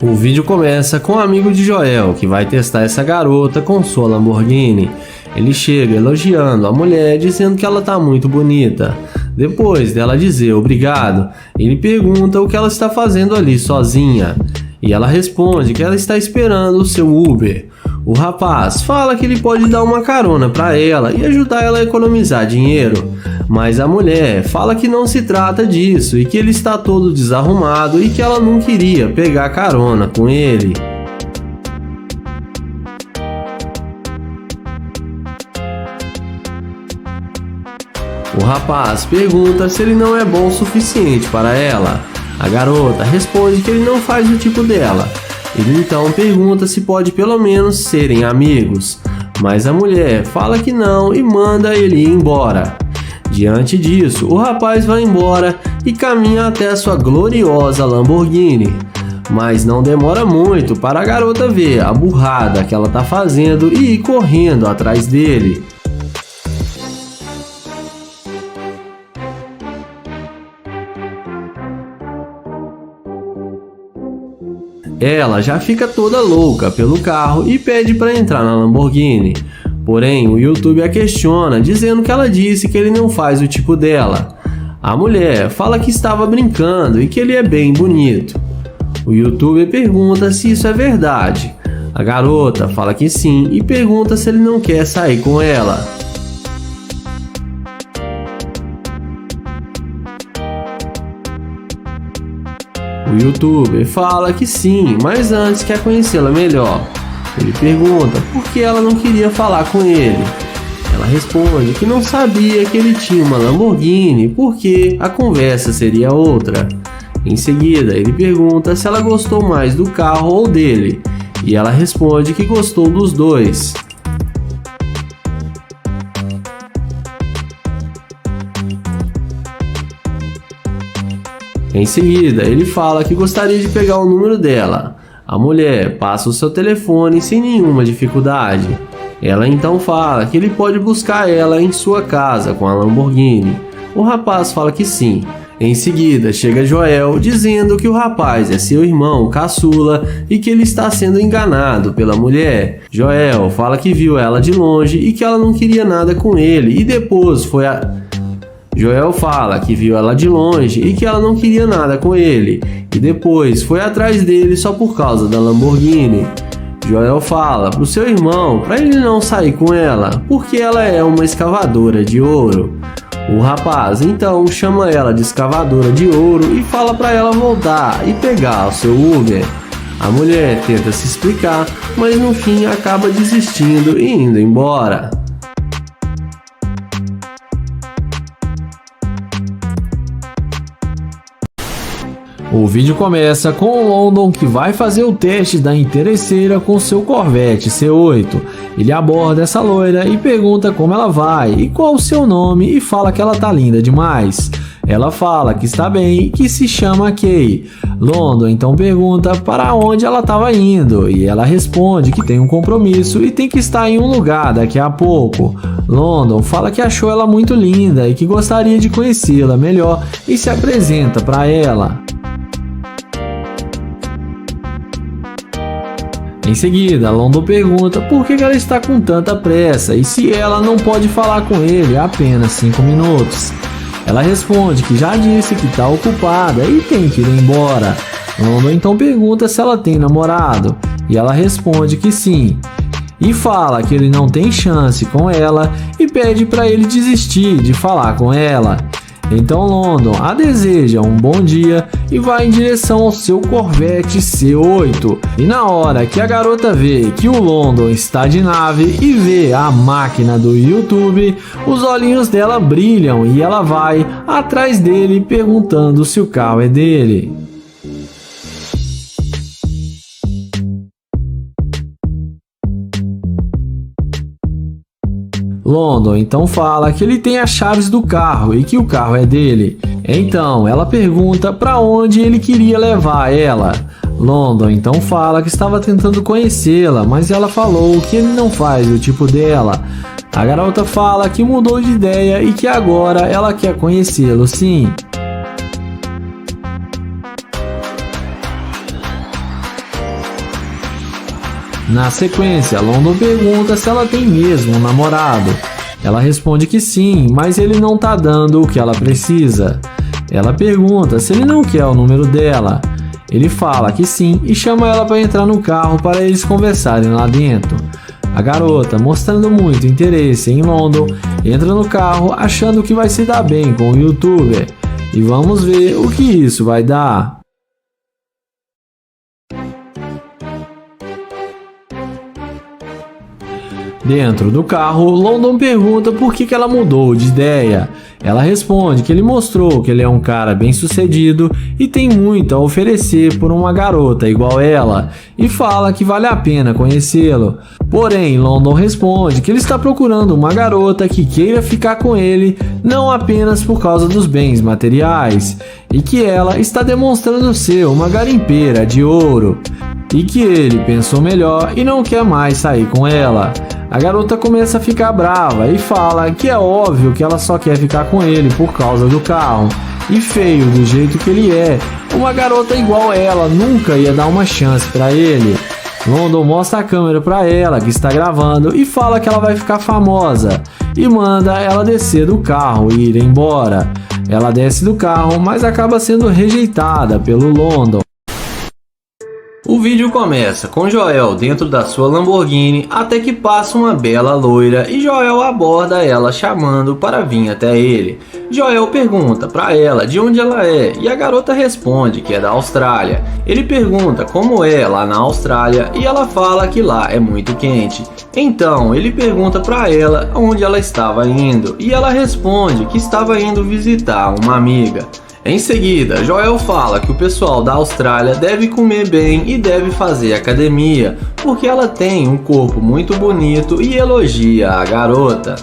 O vídeo começa com um amigo de Joel que vai testar essa garota com sua Lamborghini. Ele chega elogiando a mulher, dizendo que ela tá muito bonita. Depois dela dizer obrigado, ele pergunta o que ela está fazendo ali sozinha. E ela responde que ela está esperando o seu Uber. O rapaz fala que ele pode dar uma carona para ela e ajudar ela a economizar dinheiro. Mas a mulher fala que não se trata disso e que ele está todo desarrumado e que ela não queria pegar carona com ele. O rapaz pergunta se ele não é bom o suficiente para ela. A garota responde que ele não faz o tipo dela. Ele então pergunta se pode pelo menos serem amigos, mas a mulher fala que não e manda ele ir embora. Diante disso, o rapaz vai embora e caminha até a sua gloriosa Lamborghini. Mas não demora muito para a garota ver a burrada que ela está fazendo e ir correndo atrás dele. Ela já fica toda louca pelo carro e pede para entrar na Lamborghini. Porém, o youtuber a questiona, dizendo que ela disse que ele não faz o tipo dela. A mulher fala que estava brincando e que ele é bem bonito. O youtuber pergunta se isso é verdade. A garota fala que sim e pergunta se ele não quer sair com ela. O youtuber fala que sim, mas antes quer conhecê-la melhor. Ele pergunta por que ela não queria falar com ele. Ela responde que não sabia que ele tinha uma Lamborghini porque a conversa seria outra. Em seguida, ele pergunta se ela gostou mais do carro ou dele, e ela responde que gostou dos dois. Em seguida, ele fala que gostaria de pegar o número dela. A mulher passa o seu telefone sem nenhuma dificuldade. Ela então fala que ele pode buscar ela em sua casa com a Lamborghini. O rapaz fala que sim. Em seguida, chega Joel dizendo que o rapaz é seu irmão caçula e que ele está sendo enganado pela mulher. Joel fala que viu ela de longe e que ela não queria nada com ele e depois foi a... Joel fala que viu ela de longe e que ela não queria nada com ele. e depois foi atrás dele só por causa da Lamborghini. Joel fala pro seu irmão para ele não sair com ela, porque ela é uma escavadora de ouro. O rapaz então chama ela de escavadora de ouro e fala para ela voltar e pegar o seu Uber. A mulher tenta se explicar, mas no fim acaba desistindo e indo embora. O vídeo começa com o London, que vai fazer o teste da interesseira com seu Corvette C8. Ele aborda essa loira e pergunta como ela vai e qual o seu nome e fala que ela tá linda demais. Ela fala que está bem e que se chama Kay. London então pergunta para onde ela estava indo e ela responde que tem um compromisso e tem que estar em um lugar daqui a pouco. London fala que achou ela muito linda e que gostaria de conhecê-la melhor e se apresenta para ela. Em seguida, London pergunta por que ela está com tanta pressa e se ela não pode falar com ele há apenas 5 minutos. Ela responde que já disse que está ocupada e tem que ir embora. London então pergunta se ela tem namorado e ela responde que sim. E fala que ele não tem chance com ela e pede para ele desistir de falar com ela. Então London a deseja um bom dia e vai em direção ao seu Corvette C8. E na hora que a garota vê que o London está de nave e vê a máquina do YouTube, os olhinhos dela brilham e ela vai atrás dele perguntando se o carro é dele. London então fala que ele tem as chaves do carro e que o carro é dele. Então ela pergunta para onde ele queria levar ela. London então fala que estava tentando conhecê-la, mas ela falou que ele não faz o tipo dela. A garota fala que mudou de ideia e que agora ela quer conhecê-lo sim. Na sequência, London pergunta se ela tem mesmo um namorado. Ela responde que sim, mas ele não tá dando o que ela precisa. Ela pergunta se ele não quer o número dela. Ele fala que sim e chama ela para entrar no carro para eles conversarem lá dentro. A garota, mostrando muito interesse em London, entra no carro achando que vai se dar bem com o youtuber. E vamos ver o que isso vai dar. Dentro do carro, London pergunta por que ela mudou de ideia. Ela responde que ele mostrou que ele é um cara bem sucedido e tem muito a oferecer por uma garota igual ela, e fala que vale a pena conhecê-lo. Porém, London responde que ele está procurando uma garota que queira ficar com ele não apenas por causa dos bens materiais, e que ela está demonstrando ser uma garimpeira de ouro, e que ele pensou melhor e não quer mais sair com ela. A garota começa a ficar brava e fala que é óbvio que ela só quer ficar com ele por causa do carro. E feio do jeito que ele é, uma garota igual ela nunca ia dar uma chance para ele. London mostra a câmera para ela que está gravando e fala que ela vai ficar famosa e manda ela descer do carro e ir embora. Ela desce do carro, mas acaba sendo rejeitada pelo London. O vídeo começa com Joel dentro da sua Lamborghini até que passa uma bela loira e Joel aborda ela chamando para vir até ele. Joel pergunta para ela de onde ela é e a garota responde que é da Austrália. Ele pergunta como é lá na Austrália e ela fala que lá é muito quente. Então ele pergunta para ela onde ela estava indo e ela responde que estava indo visitar uma amiga. Em seguida, Joel fala que o pessoal da Austrália deve comer bem e deve fazer academia, porque ela tem um corpo muito bonito e elogia a garota.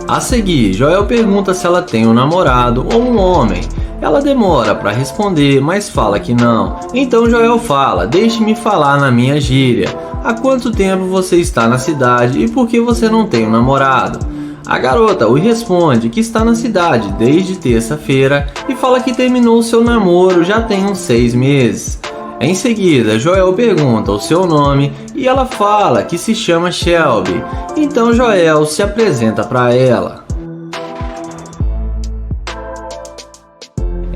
A seguir, Joel pergunta se ela tem um namorado ou um homem. Ela demora para responder, mas fala que não. Então Joel fala: deixe-me falar na minha gíria. Há quanto tempo você está na cidade e por que você não tem um namorado? A garota o responde que está na cidade desde terça-feira e fala que terminou seu namoro já tem uns 6 meses. Em seguida, Joel pergunta o seu nome e ela fala que se chama Shelby. Então Joel se apresenta para ela.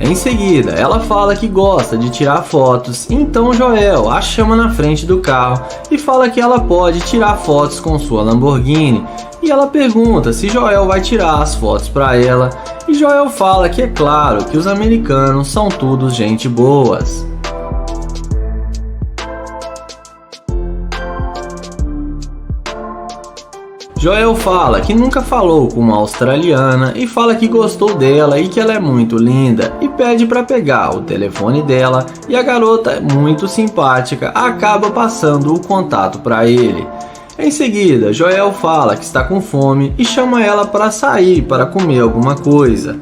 Em seguida, ela fala que gosta de tirar fotos, então Joel a chama na frente do carro e fala que ela pode tirar fotos com sua Lamborghini. E ela pergunta se Joel vai tirar as fotos para ela, e Joel fala que é claro que os americanos são todos gente boas. Joel fala que nunca falou com uma australiana e fala que gostou dela e que ela é muito linda e pede para pegar o telefone dela, e a garota, muito simpática, acaba passando o contato para ele. Em seguida, Joel fala que está com fome e chama ela para sair para comer alguma coisa.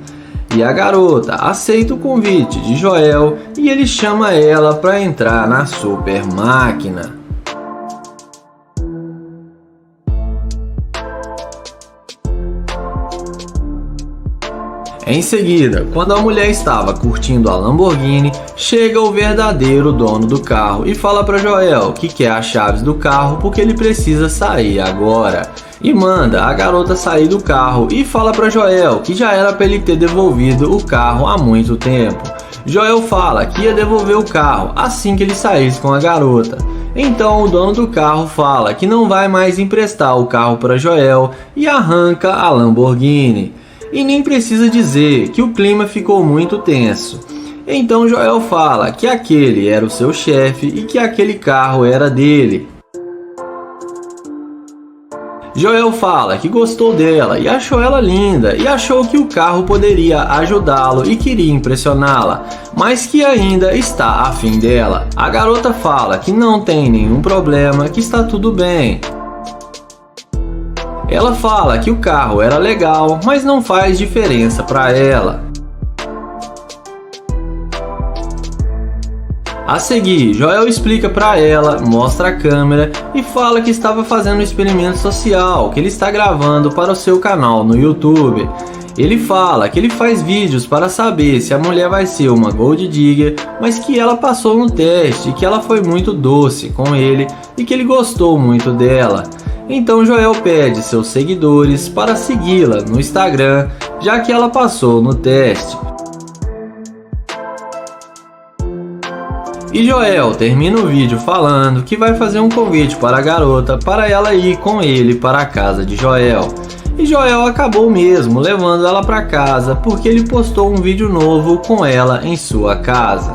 E a garota aceita o convite de Joel e ele chama ela para entrar na super máquina. Em seguida, quando a mulher estava curtindo a Lamborghini, chega o verdadeiro dono do carro e fala para Joel que quer as chaves do carro porque ele precisa sair agora. E manda a garota sair do carro e fala para Joel que já era para ele ter devolvido o carro há muito tempo. Joel fala que ia devolver o carro assim que ele saísse com a garota. Então o dono do carro fala que não vai mais emprestar o carro para Joel e arranca a Lamborghini. E nem precisa dizer que o clima ficou muito tenso. Então Joel fala que aquele era o seu chefe e que aquele carro era dele. Joel fala que gostou dela e achou ela linda e achou que o carro poderia ajudá-lo e queria impressioná-la, mas que ainda está afim dela. A garota fala que não tem nenhum problema, que está tudo bem. Ela fala que o carro era legal, mas não faz diferença para ela. A seguir, Joel explica para ela, mostra a câmera e fala que estava fazendo um experimento social que ele está gravando para o seu canal no YouTube. Ele fala que ele faz vídeos para saber se a mulher vai ser uma Gold Digger, mas que ela passou no teste e que ela foi muito doce com ele e que ele gostou muito dela. Então Joel pede seus seguidores para segui-la no Instagram, já que ela passou no teste. E Joel termina o vídeo falando que vai fazer um convite para a garota para ela ir com ele para a casa de Joel. E Joel acabou mesmo levando ela para casa porque ele postou um vídeo novo com ela em sua casa.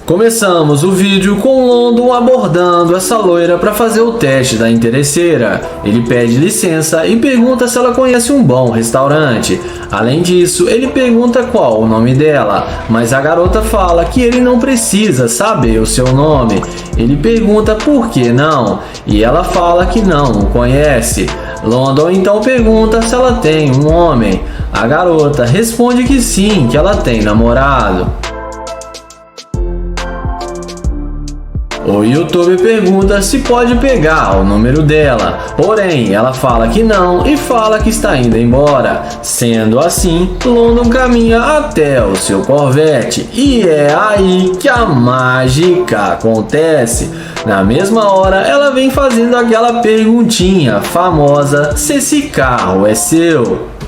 Começamos o vídeo com London abordando essa loira para fazer o teste da interesseira. Ele pede licença e pergunta se ela conhece um bom restaurante. Além disso, ele pergunta qual o nome dela, mas a garota fala que ele não precisa saber o seu nome. Ele pergunta por que não, e ela fala que não o conhece. London então pergunta se ela tem um homem. A garota responde que sim, que ela tem namorado. O YouTube pergunta se pode pegar o número dela, porém ela fala que não e fala que está indo embora. Sendo assim, London caminha até o seu Corvette e é aí que a mágica acontece. Na mesma hora, ela vem fazendo aquela perguntinha famosa se esse carro é seu.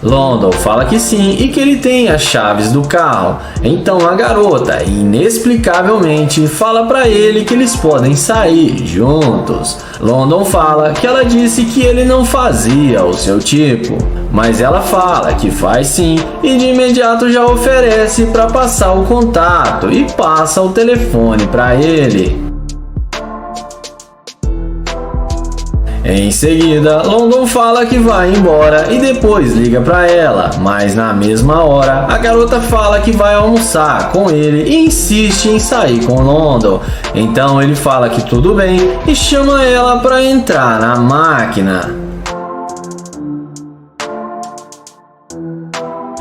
London fala que sim e que ele tem as chaves do carro. Então a garota, inexplicavelmente, fala para ele que eles podem sair juntos. London fala que ela disse que ele não fazia o seu tipo, mas ela fala que faz sim e de imediato já oferece para passar o contato e passa o telefone para ele. Em seguida, London fala que vai embora e depois liga para ela, mas na mesma hora a garota fala que vai almoçar com ele e insiste em sair com London. Então ele fala que tudo bem e chama ela para entrar na máquina.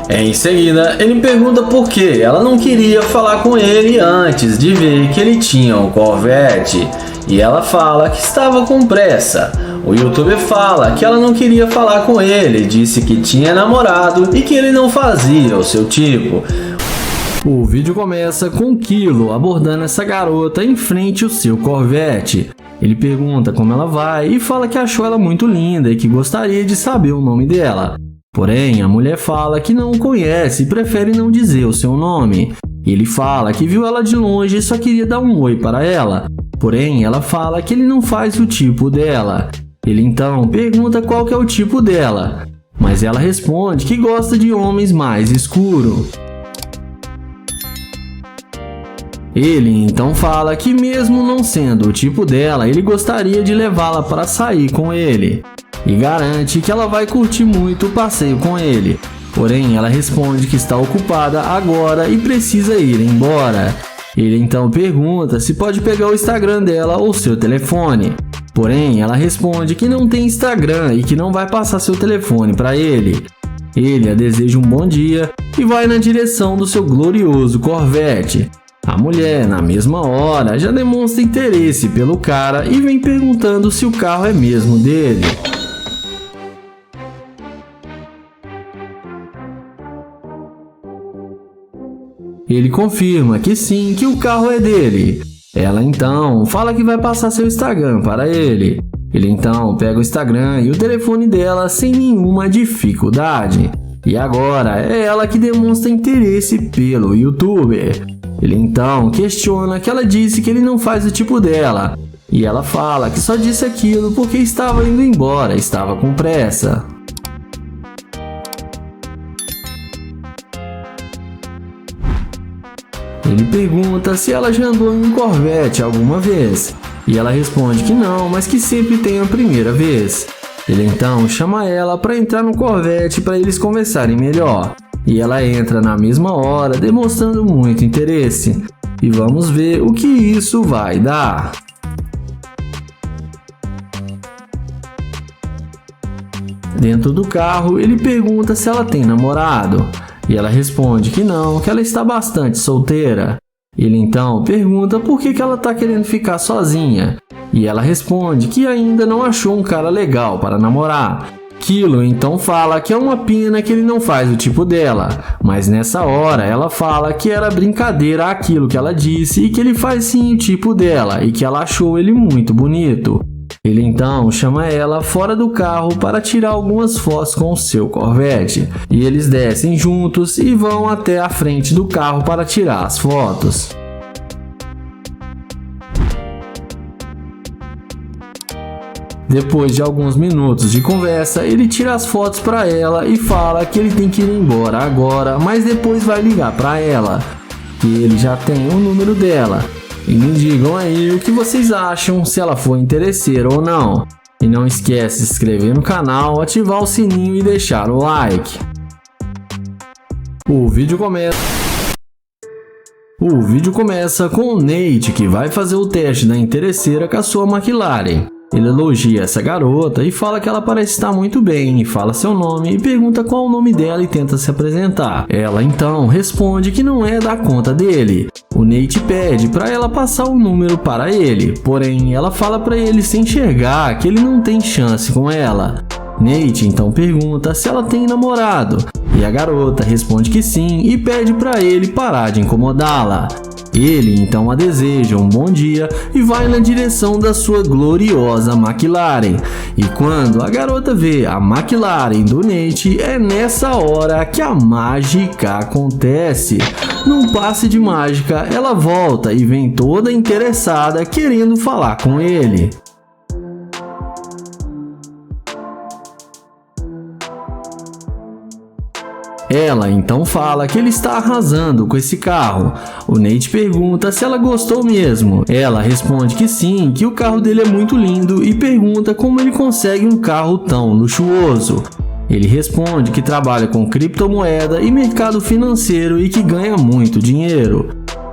Em seguida, ele pergunta por que ela não queria falar com ele antes de ver que ele tinha um Corvette. E ela fala que estava com pressa. O youtuber fala que ela não queria falar com ele, disse que tinha namorado e que ele não fazia o seu tipo. O vídeo começa com Kilo abordando essa garota em frente ao seu Corvette. Ele pergunta como ela vai e fala que achou ela muito linda e que gostaria de saber o nome dela. Porém, a mulher fala que não o conhece e prefere não dizer o seu nome. Ele fala que viu ela de longe e só queria dar um oi para ela. Porém, ela fala que ele não faz o tipo dela. Ele então pergunta qual que é o tipo dela, mas ela responde que gosta de homens mais escuros. Ele então fala que mesmo não sendo o tipo dela, ele gostaria de levá-la para sair com ele e garante que ela vai curtir muito o passeio com ele. Porém, ela responde que está ocupada agora e precisa ir embora. Ele então pergunta se pode pegar o Instagram dela ou seu telefone. Porém, ela responde que não tem Instagram e que não vai passar seu telefone para ele. Ele a deseja um bom dia e vai na direção do seu glorioso Corvette. A mulher, na mesma hora, já demonstra interesse pelo cara e vem perguntando se o carro é mesmo dele. Ele confirma que sim, que o carro é dele. Ela então fala que vai passar seu Instagram para ele. Ele então pega o Instagram e o telefone dela sem nenhuma dificuldade. E agora é ela que demonstra interesse pelo youtuber. Ele então questiona que ela disse que ele não faz o tipo dela. E ela fala que só disse aquilo porque estava indo embora, estava com pressa. Ele pergunta se ela já andou em um Corvette alguma vez. E ela responde que não, mas que sempre tem a primeira vez. Ele então chama ela para entrar no Corvette para eles conversarem melhor. E ela entra na mesma hora, demonstrando muito interesse. E vamos ver o que isso vai dar. Dentro do carro, ele pergunta se ela tem namorado. E ela responde que não, que ela está bastante solteira. Ele então pergunta por que ela está querendo ficar sozinha. E ela responde que ainda não achou um cara legal para namorar. Kilo então fala que é uma pena que ele não faz o tipo dela, mas nessa hora ela fala que era brincadeira aquilo que ela disse e que ele faz sim o tipo dela e que ela achou ele muito bonito. Ele então chama ela fora do carro para tirar algumas fotos com o seu Corvette e eles descem juntos e vão até a frente do carro para tirar as fotos. Depois de alguns minutos de conversa, ele tira as fotos para ela e fala que ele tem que ir embora agora, mas depois vai ligar para ela, que ele já tem o número dela. E me digam aí o que vocês acham, se ela for interesseira ou não. E não esquece de se inscrever no canal, ativar o sininho e deixar o like. O vídeo começa com o Nate, que vai fazer o teste da interesseira com a sua McLaren. Ele elogia essa garota e fala que ela parece estar muito bem, fala seu nome e pergunta qual o nome dela e tenta se apresentar. Ela então responde que não é da conta dele. O Nate pede para ela passar o número para ele, porém ela fala para ele sem enxergar que ele não tem chance com ela. Nate então pergunta se ela tem namorado e a garota responde que sim e pede para ele parar de incomodá-la. Ele então a deseja um bom dia e vai na direção da sua gloriosa McLaren. E quando a garota vê a McLaren do Nate, é nessa hora que a mágica acontece. Num passe de mágica, ela volta e vem toda interessada querendo falar com ele. Ela então fala que ele está arrasando com esse carro. O Nate pergunta se ela gostou mesmo. Ela responde que sim, que o carro dele é muito lindo e pergunta como ele consegue um carro tão luxuoso. Ele responde que trabalha com criptomoeda e mercado financeiro e que ganha muito dinheiro.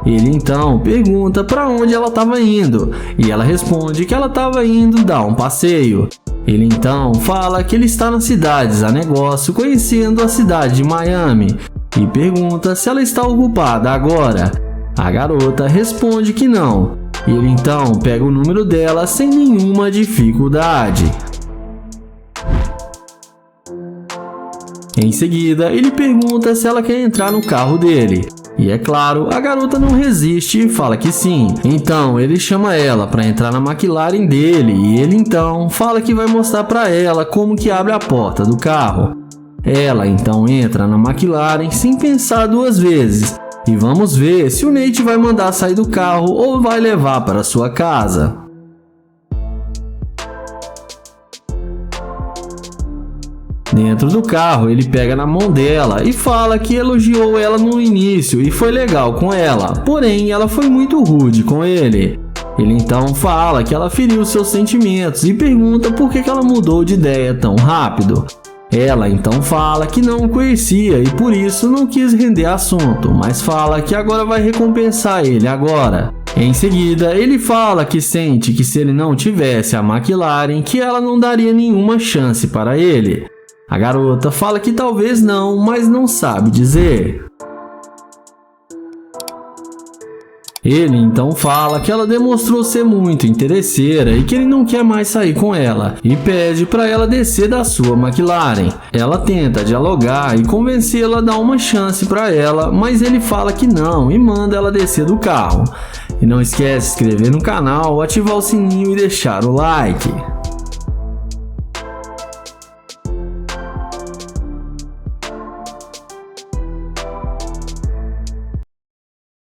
Ele então pergunta para onde ela estava indo e ela responde que ela estava indo dar um passeio. Ele então fala que ele está nas cidades a negócio, conhecendo a cidade de Miami, e pergunta se ela está ocupada agora. A garota responde que não. Ele então pega o número dela sem nenhuma dificuldade. Em seguida, ele pergunta se ela quer entrar no carro dele. E é claro, a garota não resiste e fala que sim. Então ele chama ela para entrar na McLaren dele e ele então fala que vai mostrar para ela como que abre a porta do carro. Ela então entra na McLaren sem pensar duas vezes e vamos ver se o Nate vai mandar sair do carro ou vai levar para sua casa. Dentro do carro, ele pega na mão dela e fala que elogiou ela no início e foi legal com ela, porém ela foi muito rude com ele. Ele então fala que ela feriu seus sentimentos e pergunta por que ela mudou de ideia tão rápido. Ela então fala que não o conhecia e por isso não quis render assunto, mas fala que agora vai recompensar ele agora. Em seguida, ele fala que sente que se ele não tivesse a McLaren, que ela não daria nenhuma chance para ele. A garota fala que talvez não, mas não sabe dizer. Ele então fala que ela demonstrou ser muito interesseira e que ele não quer mais sair com ela e pede para ela descer da sua McLaren. Ela tenta dialogar e convencê-la a dar uma chance para ela, mas ele fala que não e manda ela descer do carro. E não esquece de se inscrever no canal, ativar o sininho e deixar o like.